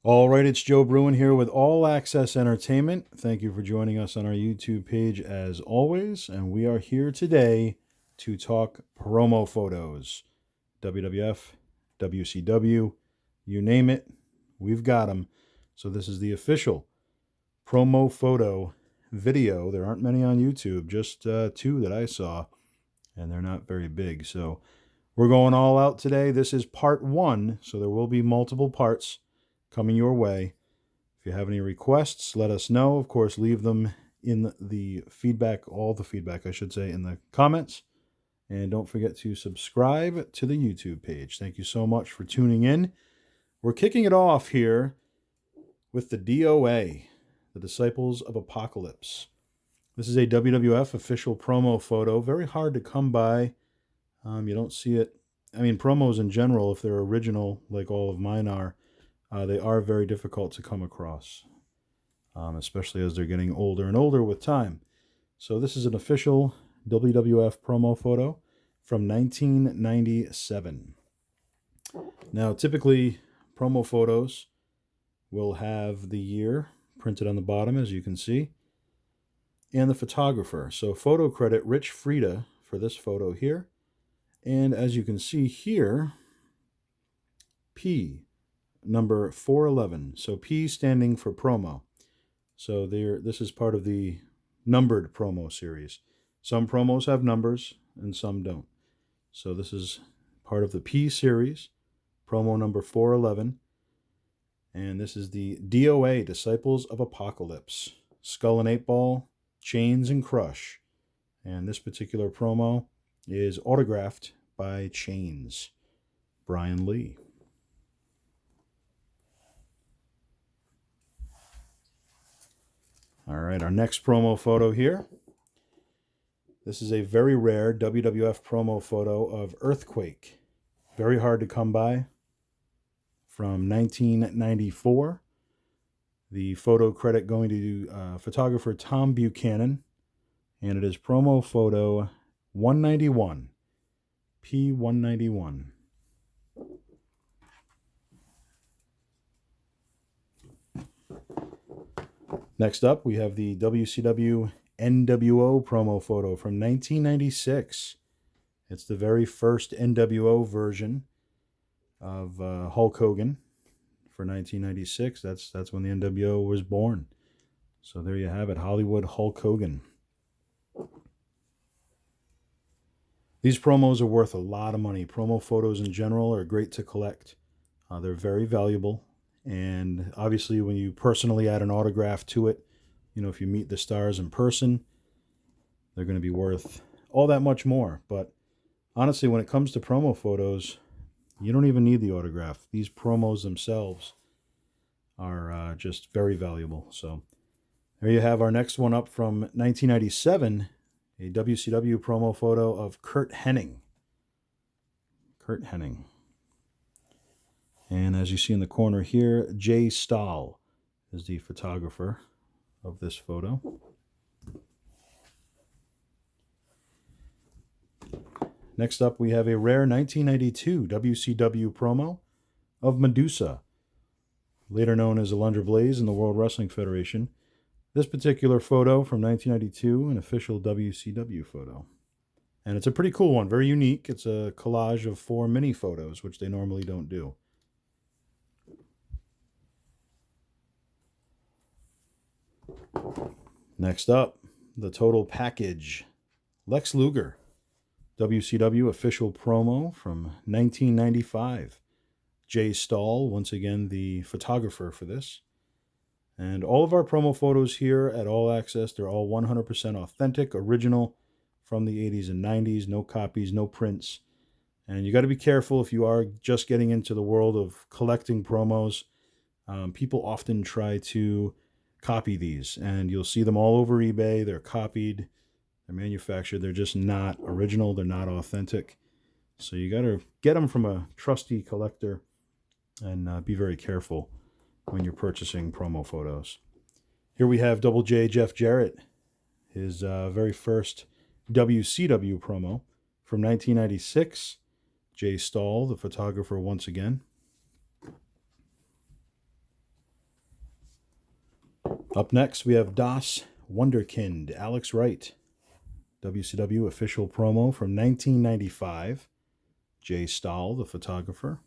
All right, it's Joe Bruin here with All Access Entertainment. Thank you for joining us on our YouTube page as always. And we are here today to talk promo photos. WWF, WCW, you name it, we've got them. So this is the official promo photo video. There aren't many on YouTube, just two that I saw, and they're not very big. So we're going all out today. This is part one, so there will be multiple parts coming your way. If you have any requests, let us know. Of course, leave them in the feedback, all the feedback, I should say, in the comments. And don't forget to subscribe to the YouTube page. Thank you so much for tuning in. We're kicking it off here with the DOA, the Disciples of Apocalypse. This is a WWF official promo photo. Very hard to come by. You don't see it. I mean, promos in general, if they're original, like all of mine are, they are very difficult to come across, especially as they're getting older and older with time. So this is an official WWF promo photo from 1997. Now, typically, promo photos will have the year printed on the bottom, as you can see, and the photographer. So photo credit, Rich Frieda, for this photo here. And as you can see here, P, number 411. So P standing for promo. So this is part of the numbered promo series. Some promos have numbers and some don't. So this is part of the P series, promo number 411. And this is the DOA, Disciples of Apocalypse. Skull and 8-Ball, Chains and Crush. And this particular promo is autographed by Chains, Brian Lee. All right, our next promo photo here. This is a very rare WWF promo photo of Earthquake. Very hard to come by. From 1994. The photo credit going to photographer Tom Buchanan. And it is promo photo 191. P191. Next up, we have the WCW NWO promo photo from 1996. It's the very first NWO version of Hulk Hogan for 1996. That's when the NWO was born. So there you have it, Hollywood Hulk Hogan. These promos are worth a lot of money. Promo photos in general are great to collect. They're very valuable. And obviously, when you personally add an autograph to it, if you meet the stars in person, they're going to be worth all that much more. But honestly, when it comes to promo photos, you don't even need the autograph. These promos themselves are just very valuable. So there you have our next one up from 1997, a WCW promo photo of Curt Hennig. Curt Hennig. And as you see in the corner here, Jay Stahl is the photographer of this photo. Next up, we have a rare 1992 WCW promo of Medusa, later known as Alundra Blaze in the World Wrestling Federation. This particular photo from 1992, an official WCW photo. And it's a pretty cool one, very unique. It's a collage of 4 mini photos, which they normally don't do. Next up, the total package. Lex Luger, WCW official promo from 1995. Jay Stahl, once again, the photographer for this. And all of our promo photos here at All Access, they're all 100% authentic, original from the 80s and 90s. No copies, no prints. And you got to be careful if you are just getting into the world of collecting promos. People often try to copy these, and you'll see them all over eBay. They're copied, they're manufactured, they're just not original, they're not authentic. So you got to get them from a trusty collector and be very careful when you're purchasing promo photos. Here we have Double J Jeff Jarrett, his very first WCW promo from 1996. Jay Stahl, the photographer once again. Up next, we have Das Wunderkind, Alex Wright. WCW official promo from 1995. Jay Stahl, the photographer.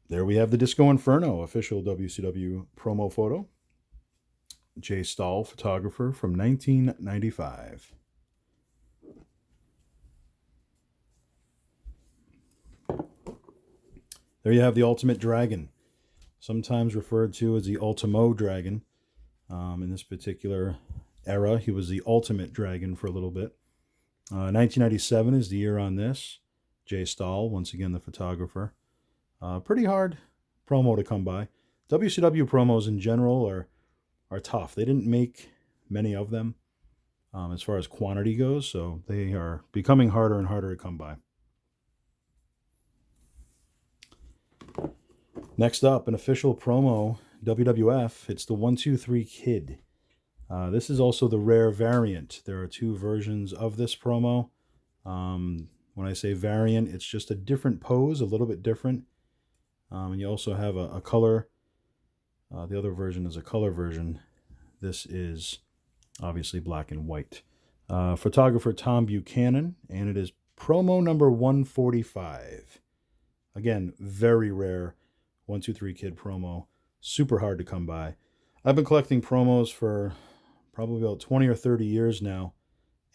There we have the Disco Inferno, official WCW promo photo. Jay Stahl, photographer from 1995. There you have the Ultimate Dragon, sometimes referred to as the Ultimo Dragon. In this particular era, he was the Ultimate Dragon for a little bit. 1997 is the year on this. Jay Stahl, once again the photographer. Pretty hard promo to come by. WCW promos in general are tough. They didn't make many of them as far as quantity goes, so they are becoming harder and harder to come by. Next up, an official promo, WWF. It's the 1-2-3 Kid. This is also the rare variant. There are two versions of this promo. When I say variant, it's just a different pose, a little bit different. And you also have a color. The other version is a color version. This is obviously black and white. Photographer Tom Buchanan, and it is promo number 145. Again, very rare 1-2-3 Kid promo. Super hard to come by. I've been collecting promos for probably about 20 or 30 years now,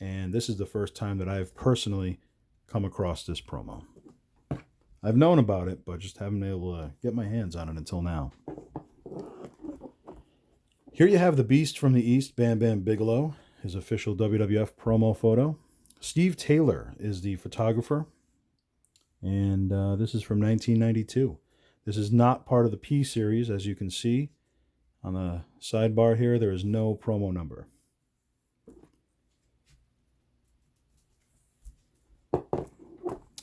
and this is the first time that I've personally come across this promo. I've known about it, but just haven't been able to get my hands on it until now. Here you have the Beast from the East, Bam Bam Bigelow, his official WWF promo photo. Steve Taylor is the photographer, and this is from 1992. This is not part of the P series, as you can see. On the sidebar here, there is no promo number.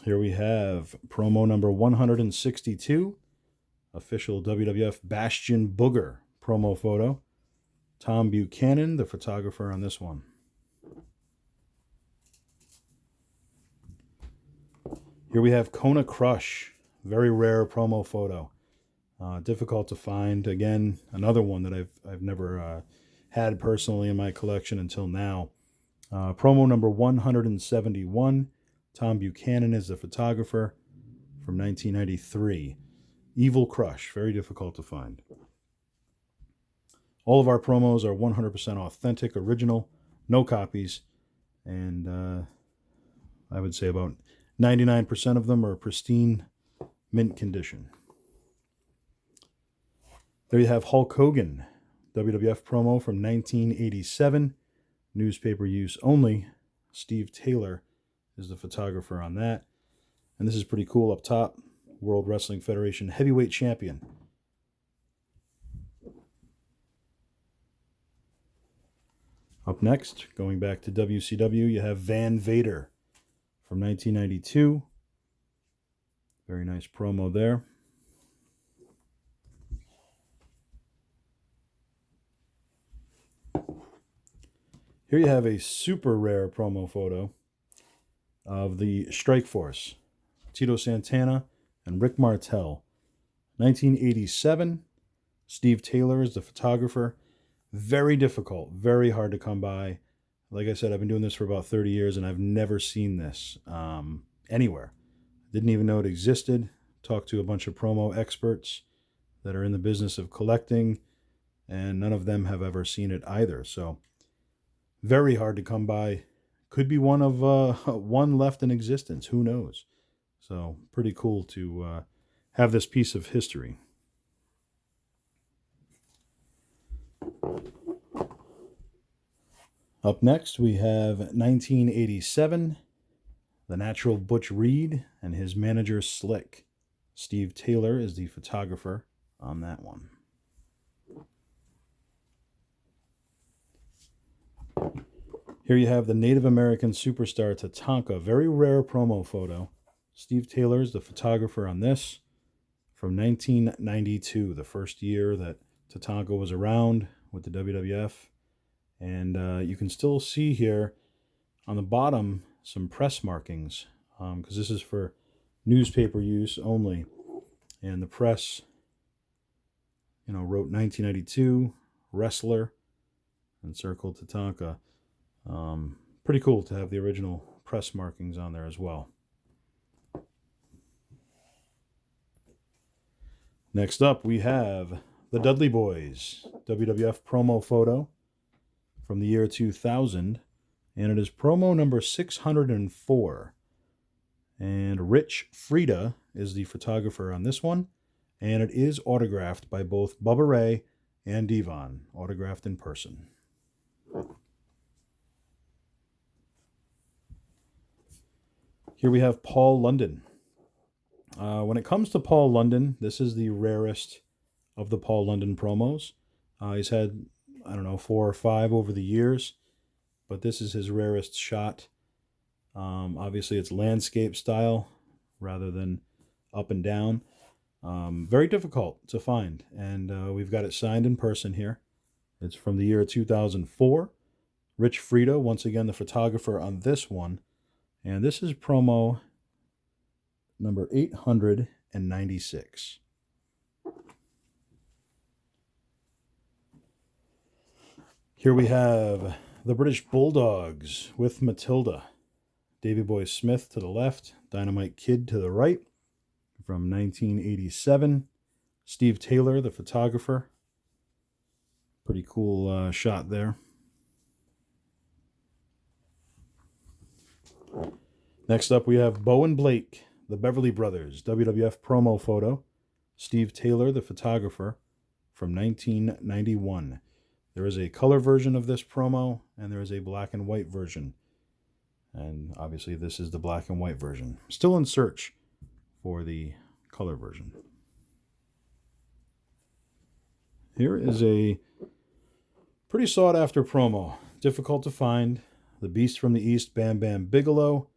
Here we have promo number 162, official WWF Bastion Booger promo photo. Tom Buchanan, the photographer on this one. Here we have Kona Crush, very rare promo photo. Difficult to find. Again, another one that I've never had personally in my collection until now. Promo number 171. Tom Buchanan is the photographer from 1993. Evil Crush, very difficult to find. All of our promos are 100% authentic, original, no copies, and I would say about 99% of them are pristine, mint condition. There you have Hulk Hogan, WWF promo from 1987, newspaper use only. Steve Taylor is the photographer on that. And this is pretty cool up top, World Wrestling Federation Heavyweight Champion. Up next, going back to WCW, you have Van Vader from 1992. Very nice promo there. Here you have a super rare promo photo of the Strike Force, Tito Santana and Rick Martel. 1987, Steve Taylor is the photographer. Very difficult, very hard to come by. Like I said, I've been doing this for about 30 years, and I've never seen this anywhere. Didn't even know it existed. Talked to a bunch of promo experts that are in the business of collecting, and none of them have ever seen it either. So very hard to come by. Could be one of one left in existence. Who knows? So pretty cool to have this piece of history. Up next, we have 1987, the Natural Butch Reed and his manager Slick. Steve Taylor is the photographer on that one. Here you have the Native American superstar Tatanka, very rare promo photo. Steve Taylor is the photographer on this from 1992, the first year that Tatanka was around with the WWF. And you can still see here on the bottom some press markings because this is for newspaper use only. And the press, wrote 1992, Wrestler, and Circle Tatanka. Pretty cool to have the original press markings on there as well. Next up, we have the Dudley Boys WWF Promo Photo from the year 2000, and it is promo number 604. And Rich Frieda is the photographer on this one, and it is autographed by both Bubba Ray and Devon, autographed in person. Here we have Paul London. When it comes to Paul London, this is the rarest of the Paul London promos. He's had, 4 or 5 over the years, but this is his rarest shot. Obviously, it's landscape style rather than up and down. Very difficult to find, and we've got it signed in person here. It's from the year 2004. Rich Frieda, once again, the photographer on this one. And this is promo number 896. Here we have the British Bulldogs with Matilda. Davey Boy Smith to the left, Dynamite Kid to the right. From 1987. Steve Taylor, the photographer. Pretty cool shot there. Next up, we have Bo and Blake, the Beverly Brothers, WWF Promo Photo. Steve Taylor, the photographer, from 1991. There is a color version of this promo, and there is a black and white version. And obviously, this is the black and white version. Still in search for the color version. Here is a pretty sought-after promo. Difficult to find. The Beast from the East, Bam Bam Bigelow.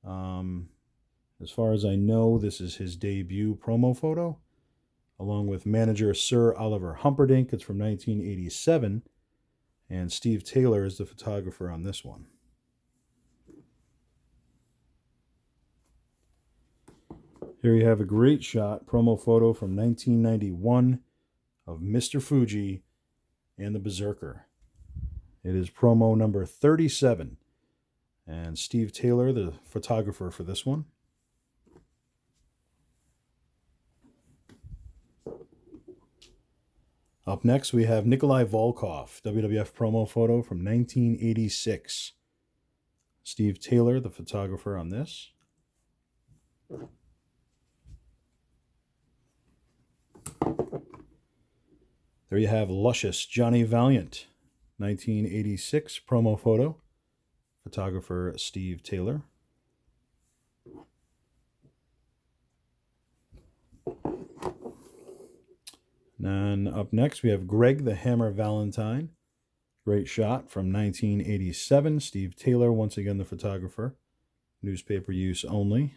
As far as I know, this is his debut promo photo, along with manager Sir Oliver Humperdinck. It's from 1987, and Steve Taylor is the photographer on this one. Here you have a great shot, promo photo from 1991 of Mr. Fuji and the Berserker. It is promo number 37. And Steve Taylor, the photographer for this one. Up next, we have Nikolai Volkov, WWF Promo Photo from 1986. Steve Taylor, the photographer on this. There you have Luscious Johnny Valiant, 1986 Promo Photo. Photographer Steve Taylor. And up next, we have Greg the Hammer Valentine. Great shot from 1987. Steve Taylor, once again the photographer. Newspaper use only.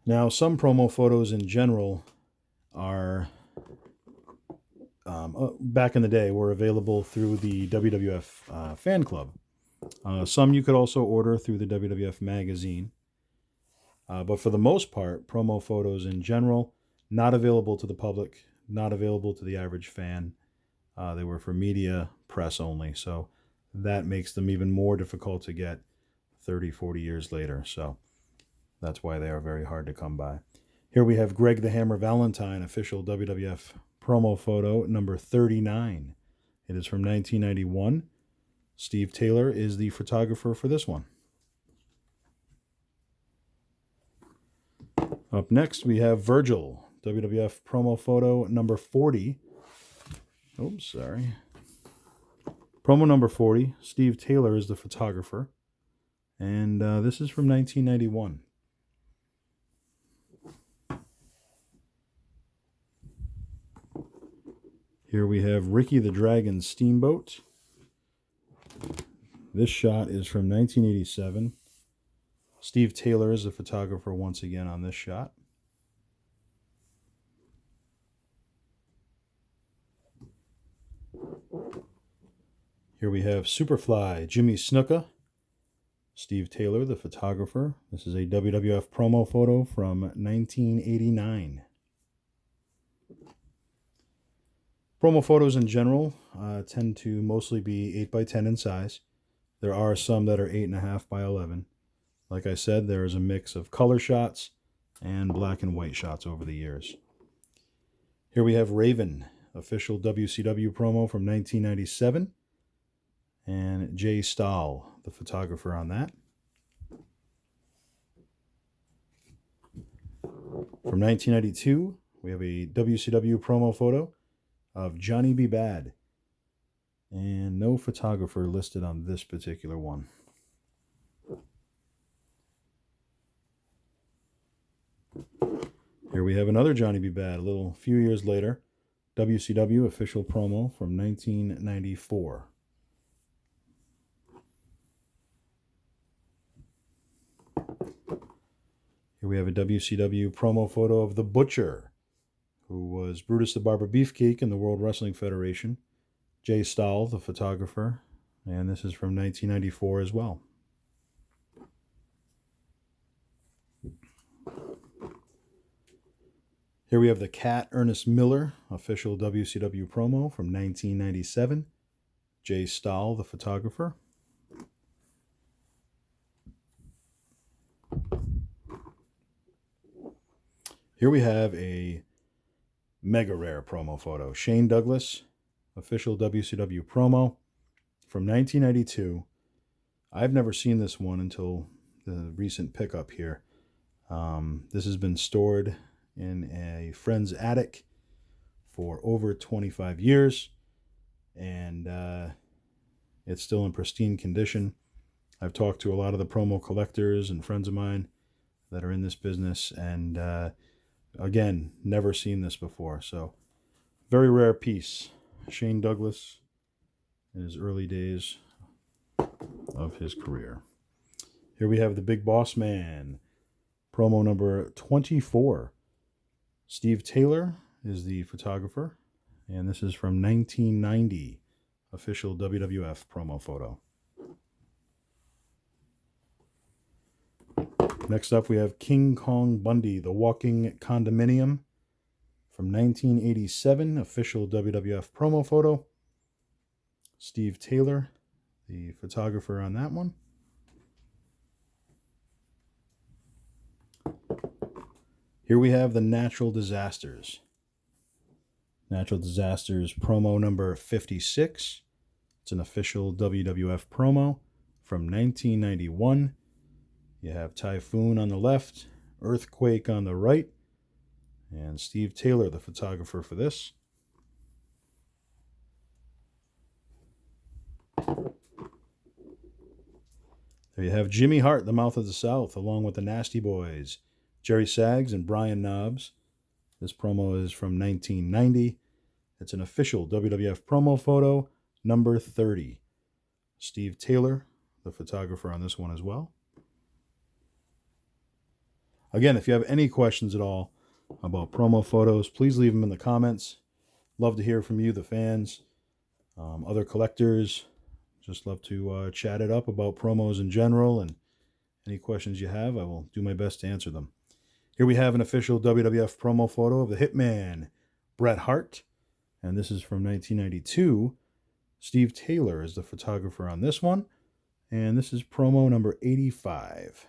Now, some promo photos in general are, back in the day, were available through the WWF fan club. Some you could also order through the WWF magazine. But for the most part, promo photos in general, not available to the public, not available to the average fan. They were for media press only, so that makes them even more difficult to get 30, 40 years later. So that's why they are very hard to come by. Here we have Greg the Hammer Valentine, official WWF promo photo, number 39. It is from 1991. Steve Taylor is the photographer for this one. Up next, we have Virgil, WWF promo photo number 40. Oops, sorry. Promo number 40. Steve Taylor is the photographer. And this is from 1991. Here we have Ricky the Dragon Steamboat. This shot is from 1987. Steve Taylor is the photographer once again on this shot. Here we have Superfly, Jimmy Snuka. Steve Taylor, the photographer. This is a WWF promo photo from 1989. Promo photos in general tend to mostly be 8x10 in size. There are some that are 8.5x11. Like I said, there is a mix of color shots and black and white shots over the years. Here we have Raven, official WCW promo from 1997, and Jay Stahl, the photographer on that. From 1992, we have a WCW promo photo of Johnny B. Bad, and no photographer listed on this particular one. Here we have another Johnny B. Bad, a little few years later, WCW official promo from 1994. Here we have a WCW promo photo of The Butcher, who was Brutus the Barber Beefcake in the World Wrestling Federation. Jay Stahl, the photographer, and this is from 1994 as well. Here we have the Cat Ernest Miller, official WCW promo from 1997. Jay Stahl, the photographer. Here we have a mega rare promo photo. Shane Douglas, official WCW promo from 1992. I've never seen this one until the recent pickup here. This has been stored in a friend's attic for over 25 years, and it's still in pristine condition. I've talked to a lot of the promo collectors and friends of mine that are in this business, and again, never seen this before. So, very rare piece. Shane Douglas in his early days of his career. Here we have the Big Boss Man, promo number 24. Steve Taylor is the photographer, and this is from 1990, official WWF promo photo. Next up, we have King Kong Bundy, the Walking Condominium, from 1987, official WWF promo photo. Steve Taylor, the photographer on that one. Here we have the Natural Disasters. Natural Disasters promo number 56. It's an official WWF promo from 1991. You have Typhoon on the left, Earthquake on the right, and Steve Taylor, the photographer for this. There you have Jimmy Hart, the Mouth of the South, along with the Nasty Boys, Jerry Saggs and Brian Knobbs. This promo is from 1990. It's an official WWF promo photo, number 30. Steve Taylor, the photographer on this one as well. Again, if you have any questions at all about promo photos, please leave them in the comments. Love to hear from you, the fans, other collectors. Just love to chat it up about promos in general, and any questions you have, I will do my best to answer them. Here we have an official WWF promo photo of the Hitman, Bret Hart, and this is from 1992. Steve Taylor is the photographer on this one, and this is promo number 85.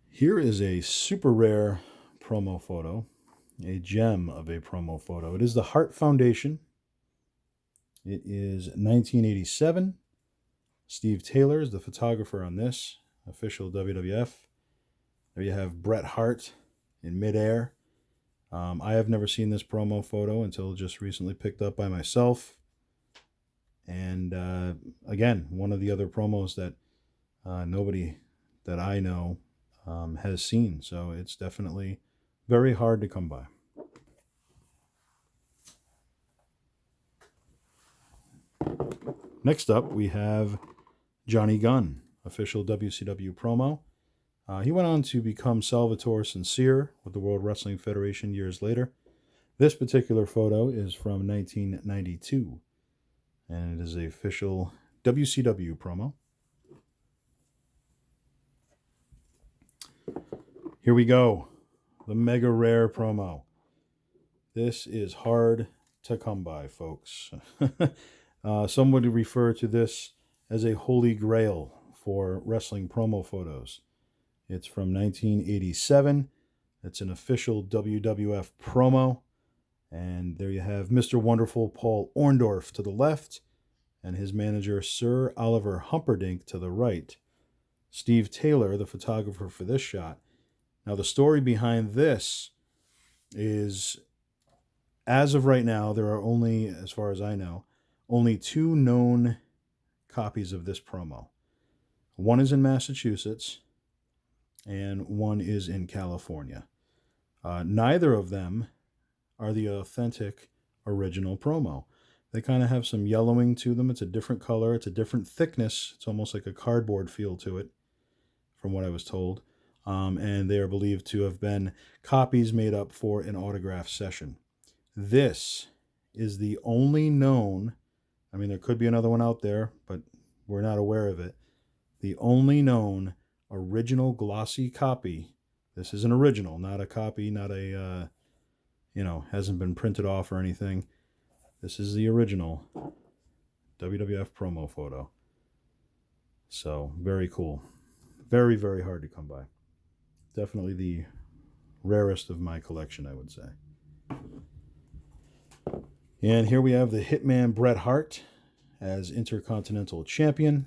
Here is a super rare promo photo, a gem of a promo photo. It is the Hart Foundation. It is 1987. Steve Taylor is the photographer on this, official WWF. There you have Bret Hart in midair. I have never seen this promo photo until just recently picked up by myself. And again, one of the other promos that nobody that I know has seen. So it's definitely very hard to come by. Next up, we have Johnny Gunn, official WCW promo. He went on to become Salvatore Sincere with the World Wrestling Federation years later. This particular photo is from 1992. And it is the official WCW promo. Here we go. The mega rare promo. This is hard to come by, folks. Some would refer to this as a holy grail for wrestling promo photos. It's from 1987. It's an official WWF promo. And there you have Mr. Wonderful Paul Orndorff to the left and his manager Sir Oliver Humperdinck to the right. Steve Taylor, the photographer for this shot. Now, the story behind this is, as of right now, there are only, as far as I know, only 2 known copies of this promo. One is in Massachusetts, and one is in California. Neither of them are the authentic original promo. They kind of have some yellowing to them. It's a different color. It's a different thickness. It's almost like a cardboard feel to it, from what I was told. And they are believed to have been copies made up for an autograph session. This is the only known, I mean, there could be another one out there, but we're not aware of it. The only known original glossy copy. This is an original, not a copy, not a, hasn't been printed off or anything. This is the original WWF promo photo. So, very cool. Very, very hard to come by. Definitely the rarest of my collection, I would say. And here we have the Hitman Bret Hart as Intercontinental Champion,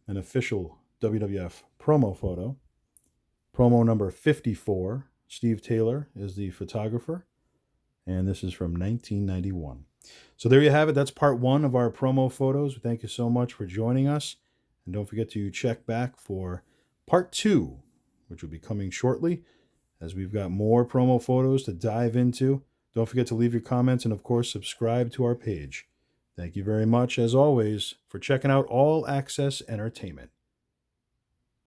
an official WWF promo photo. Promo number 54. Steve Taylor is the photographer, and this is from 1991. So there you have it. That's part 1 of our promo photos. Thank you so much for joining us. And don't forget to check back for part 2, which will be coming shortly, as we've got more promo photos to dive into. Don't forget to leave your comments and, of course, subscribe to our page. Thank you very much, as always, for checking out All Access Entertainment.